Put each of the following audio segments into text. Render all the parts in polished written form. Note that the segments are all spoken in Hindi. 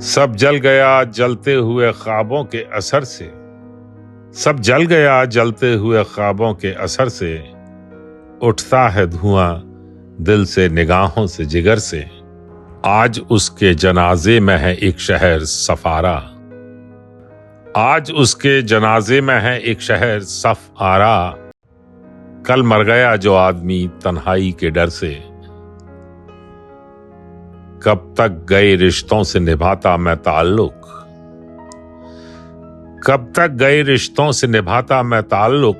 सब जल गया जलते हुए ख्वाबों के असर से, सब जल गया जलते हुए ख्वाबों के असर से, उठता है धुआं दिल से निगाहों से जिगर से। आज उसके जनाजे में है एक शहर सफारा, आज उसके जनाजे में है एक शहर सफ आरा। कल मर गया जो आदमी तन्हाई के डर से, कब तक गए रिश्तों से निभाता मैं ताल्लुक, कब तक गए रिश्तों से निभाता मैं ताल्लुक।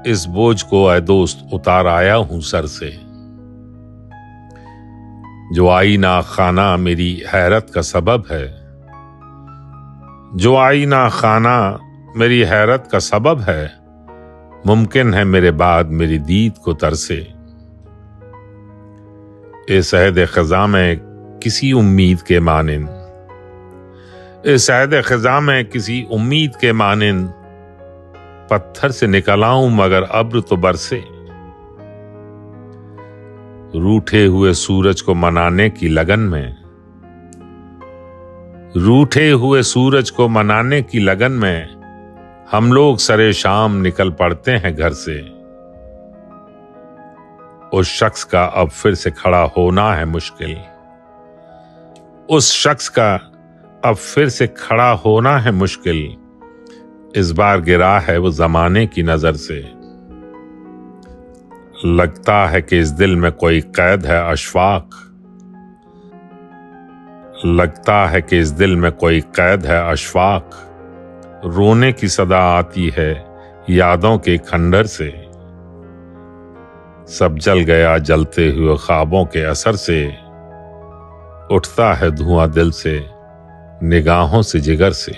इस बोझ को ऐ दोस्त उतार आया हूं सर से। जो आईना खाना मेरी हैरत का सबब है, जो आईना खाना मेरी हैरत का सबब है। मुमकिन है मेरे बाद मेरी दीद को तरसे। इस अहद ख़ज़ा में किसी उम्मीद के मानिंद, इस अहद ख़ज़ा में किसी उम्मीद के मानिंद। पत्थर से निकल आऊं मगर अब्र तो बरसे। रूठे हुए सूरज को मनाने की लगन में, रूठे हुए सूरज को मनाने की लगन में हम लोग सरे शाम निकल पड़ते हैं घर से। उस शख्स का अब फिर से खड़ा होना है मुश्किल, उस शख्स का अब फिर से खड़ा होना है मुश्किल। इस बार गिरा है वो जमाने की नजर से। लगता है कि इस दिल में कोई कैद है अशफाक, लगता है कि इस दिल में कोई कैद है अशफाक। रोने की सदा आती है यादों के खंडर से। सब जल गया जलते हुए ख्वाबों के असर से, उठता है धुआं दिल से निगाहों से जिगर से।